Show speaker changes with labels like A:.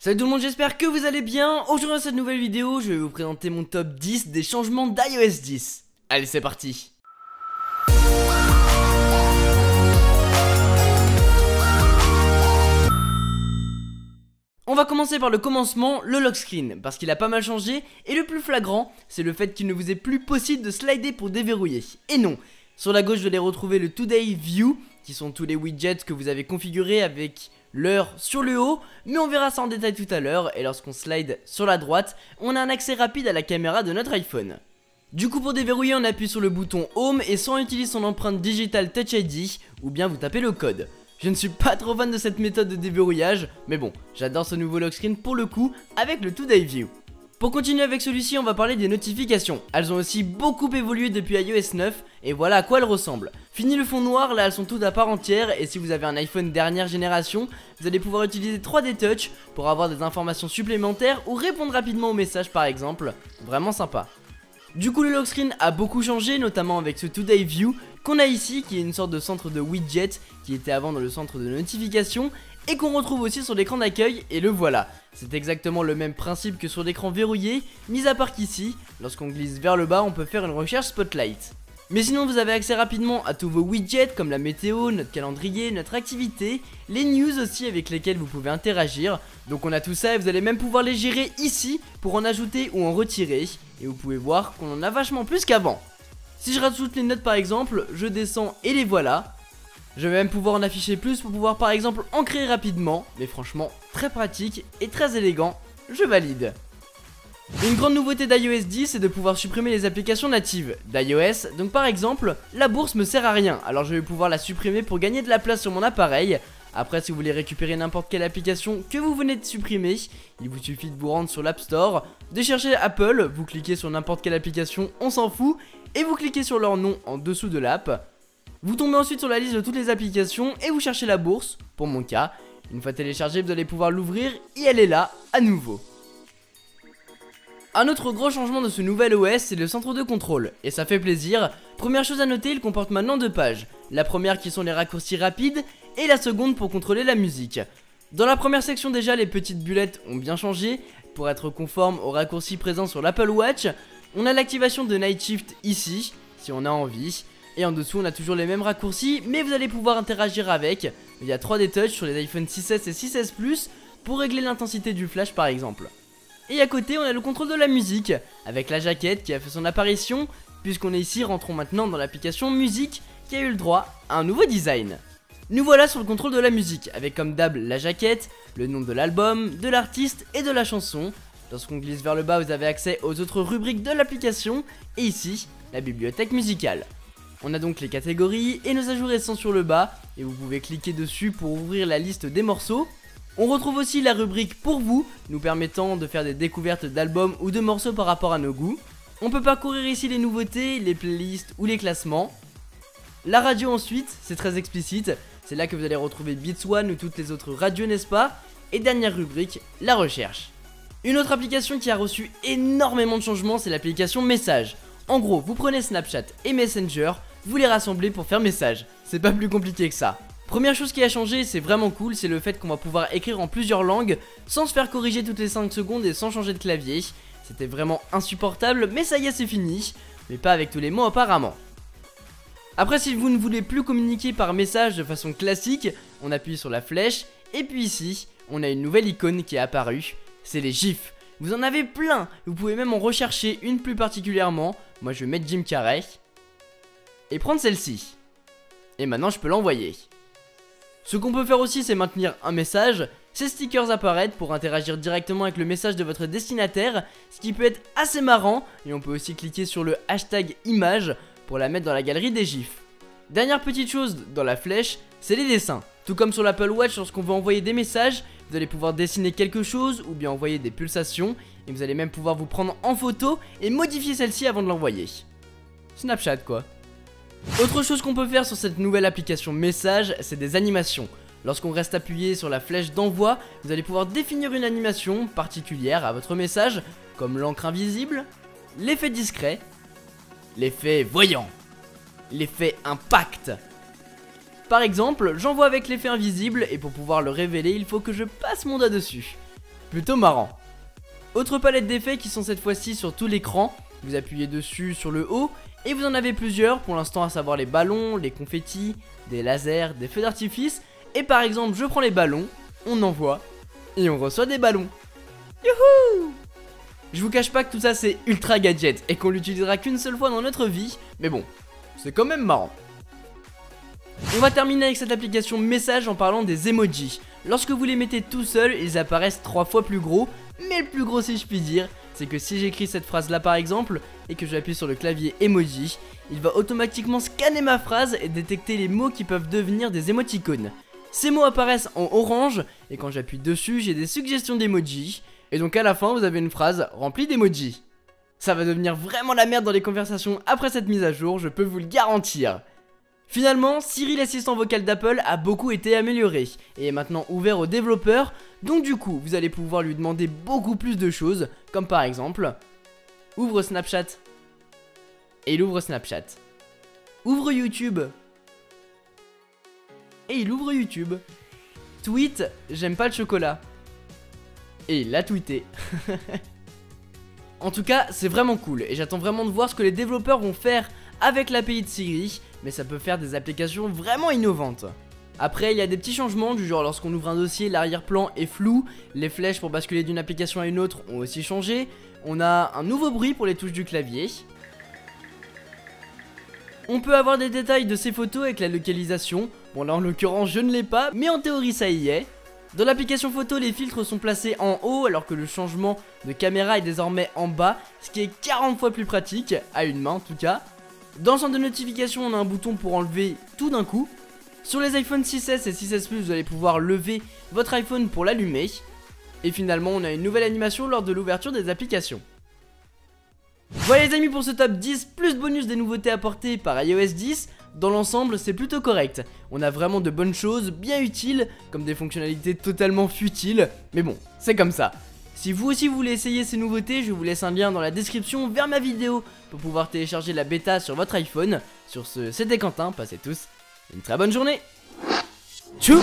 A: Salut tout le monde, j'espère que vous allez bien. Aujourd'hui dans cette nouvelle vidéo, je vais vous présenter mon top 10 des changements d'iOS 10. Allez, c'est parti. On va commencer par le commencement, le lock screen, parce qu'il a pas mal changé, et le plus flagrant, c'est le fait qu'il ne vous est plus possible de slider pour déverrouiller. Et non, sur la gauche vous allez retrouver le Today View, qui sont tous les widgets que vous avez configurés avec l'heure sur le haut, mais on verra ça en détail tout à l'heure. Et lorsqu'on slide sur la droite, on a un accès rapide à la caméra de notre iPhone. Du coup, pour déverrouiller, on appuie sur le bouton Home et soit on utilise son empreinte digitale Touch ID, ou bien vous tapez le code. Je ne suis pas trop fan de cette méthode de déverrouillage, mais bon, j'adore ce nouveau lock screen pour le coup avec le Today View. Pour continuer avec celui-ci, on va parler des notifications. Elles ont aussi beaucoup évolué depuis iOS 9 et voilà à quoi elles ressemblent. Fini le fond noir, là elles sont toutes à part entière et si vous avez un iPhone dernière génération, vous allez pouvoir utiliser 3D Touch pour avoir des informations supplémentaires ou répondre rapidement aux messages par exemple. Vraiment sympa. Du coup le lock screen a beaucoup changé, notamment avec ce Today View qu'on a ici, qui est une sorte de centre de widget qui était avant dans le centre de notification et qu'on retrouve aussi sur l'écran d'accueil, et le voilà. C'est exactement le même principe que sur l'écran verrouillé, mis à part qu'ici, lorsqu'on glisse vers le bas, on peut faire une recherche Spotlight. Mais sinon vous avez accès rapidement à tous vos widgets comme la météo, notre calendrier, notre activité, les news aussi avec lesquelles vous pouvez interagir. Donc on a tout ça et vous allez même pouvoir les gérer ici pour en ajouter ou en retirer. Et vous pouvez voir qu'on en a vachement plus qu'avant. Si je rajoute les notes par exemple, je descends et les voilà. Je vais même pouvoir en afficher plus pour pouvoir par exemple en créer rapidement. Mais franchement très pratique et très élégant, je valide. Une grande nouveauté d'iOS 10 c'est de pouvoir supprimer les applications natives d'iOS. Donc par exemple, la bourse me sert à rien, alors je vais pouvoir la supprimer pour gagner de la place sur mon appareil. Après si vous voulez récupérer n'importe quelle application que vous venez de supprimer, il vous suffit de vous rendre sur l'App Store, de chercher Apple, vous cliquez sur n'importe quelle application, on s'en fout, et vous cliquez sur leur nom en dessous de l'app. Vous tombez ensuite sur la liste de toutes les applications et vous cherchez la bourse, pour mon cas. Une fois téléchargée vous allez pouvoir l'ouvrir et elle est là à nouveau. Un autre gros changement de ce nouvel OS, c'est le centre de contrôle, et ça fait plaisir. Première chose à noter, il comporte maintenant 2 pages. La première qui sont les raccourcis rapides, et la seconde pour contrôler la musique. Dans la première section déjà, les petites bulettes ont bien changé, pour être conformes aux raccourcis présents sur l'Apple Watch. On a l'activation de Night Shift ici, si on a envie. Et en dessous on a toujours les mêmes raccourcis, mais vous allez pouvoir interagir avec via 3D Touch sur les iPhone 6S et 6S Plus, pour régler l'intensité du flash par exemple. Et à côté on a le contrôle de la musique, avec la jaquette qui a fait son apparition. Puisqu'on est ici, rentrons maintenant dans l'application musique qui a eu le droit à un nouveau design. Nous voilà sur le contrôle de la musique, avec comme d'hab la jaquette, le nom de l'album, de l'artiste et de la chanson. Lorsqu'on glisse vers le bas vous avez accès aux autres rubriques de l'application, et ici, la bibliothèque musicale. On a donc les catégories et nos ajouts récents sur le bas, et vous pouvez cliquer dessus pour ouvrir la liste des morceaux. On retrouve aussi la rubrique pour vous, nous permettant de faire des découvertes d'albums ou de morceaux par rapport à nos goûts. On peut parcourir ici les nouveautés, les playlists ou les classements. La radio ensuite, c'est très explicite, c'est là que vous allez retrouver Beats One ou toutes les autres radios n'est-ce pas. Et dernière rubrique, la recherche. Une autre application qui a reçu énormément de changements, c'est l'application Messages. En gros, vous prenez Snapchat et Messenger, vous les rassemblez pour faire message. C'est pas plus compliqué que ça. Première chose qui a changé, c'est vraiment cool, c'est le fait qu'on va pouvoir écrire en plusieurs langues sans se faire corriger toutes les 5 secondes et sans changer de clavier. C'était vraiment insupportable, mais ça y est, c'est fini. Mais pas avec tous les mots apparemment. Après, si vous ne voulez plus communiquer par message de façon classique, on appuie sur la flèche. Et puis ici, on a une nouvelle icône qui est apparue, c'est les GIFs. Vous en avez plein, vous pouvez même en rechercher une plus particulièrement. Moi je vais mettre Jim Carrey et prendre celle-ci. Et maintenant je peux l'envoyer. Ce qu'on peut faire aussi c'est maintenir un message. Ces stickers apparaissent pour interagir directement avec le message de votre destinataire, ce qui peut être assez marrant. Et on peut aussi cliquer sur le hashtag image pour la mettre dans la galerie des gifs. Dernière petite chose dans la flèche, c'est les dessins. Tout comme sur l'Apple Watch, lorsqu'on veut envoyer des messages, vous allez pouvoir dessiner quelque chose ou bien envoyer des pulsations. Et vous allez même pouvoir vous prendre en photo et modifier celle-ci avant de l'envoyer. Snapchat quoi. Autre chose qu'on peut faire sur cette nouvelle application Message, c'est des animations. Lorsqu'on reste appuyé sur la flèche d'envoi, vous allez pouvoir définir une animation particulière à votre message, comme l'encre invisible, l'effet discret, l'effet voyant, l'effet impact. Par exemple, j'envoie avec l'effet invisible et pour pouvoir le révéler, il faut que je passe mon doigt dessus. Plutôt marrant. Autre palette d'effets qui sont cette fois-ci sur tout l'écran. Vous appuyez dessus sur le haut et vous en avez plusieurs pour l'instant, à savoir les ballons, les confettis, des lasers, des feux d'artifice. Et par exemple, je prends les ballons, on envoie et on reçoit des ballons. Youhou! Je vous cache pas que tout ça c'est ultra gadget et qu'on l'utilisera qu'une seule fois dans notre vie, mais bon, c'est quand même marrant. On va terminer avec cette application message en parlant des emojis. Lorsque vous les mettez tout seuls, ils apparaissent 3 fois plus gros, mais le plus gros si je puis dire, c'est que si j'écris cette phrase là par exemple, et que j'appuie sur le clavier emoji, il va automatiquement scanner ma phrase et détecter les mots qui peuvent devenir des émoticônes. Ces mots apparaissent en orange, et quand j'appuie dessus, j'ai des suggestions d'emojis, et donc à la fin vous avez une phrase remplie d'emojis. Ça va devenir vraiment la merde dans les conversations après cette mise à jour, je peux vous le garantir. Finalement, Siri, l'assistant vocal d'Apple, a beaucoup été amélioré et est maintenant ouvert aux développeurs, donc du coup, vous allez pouvoir lui demander beaucoup plus de choses, comme par exemple, ouvre Snapchat. Et il ouvre Snapchat. Ouvre YouTube. Et il ouvre YouTube. Tweet, j'aime pas le chocolat. Et il l'a tweeté. En tout cas, c'est vraiment cool et j'attends vraiment de voir ce que les développeurs vont faire avec l'API de Siri, mais ça peut faire des applications vraiment innovantes. Après, il y a des petits changements du genre lorsqu'on ouvre un dossier, l'arrière-plan est flou, les flèches pour basculer d'une application à une autre ont aussi changé, on a un nouveau bruit pour les touches du clavier. On peut avoir des détails de ces photos avec la localisation, bon là en l'occurrence je ne l'ai pas, mais en théorie ça y est. Dans l'application photo, les filtres sont placés en haut alors que le changement de caméra est désormais en bas, ce qui est 40 fois plus pratique, à une main en tout cas. Dans le centre de notification, on a un bouton pour enlever tout d'un coup. Sur les iPhone 6S et 6S Plus, vous allez pouvoir lever votre iPhone pour l'allumer. Et finalement, on a une nouvelle animation lors de l'ouverture des applications. Voilà les amis pour ce top 10, plus bonus des nouveautés apportées par iOS 10. Dans l'ensemble, c'est plutôt correct. On a vraiment de bonnes choses, bien utiles, comme des fonctionnalités totalement futiles. Mais bon, c'est comme ça. Si vous aussi voulez essayer ces nouveautés, je vous laisse un lien dans la description vers ma vidéo pour pouvoir télécharger la bêta sur votre iPhone. Sur ce, c'était Quentin, passez tous une très bonne journée. Tchou!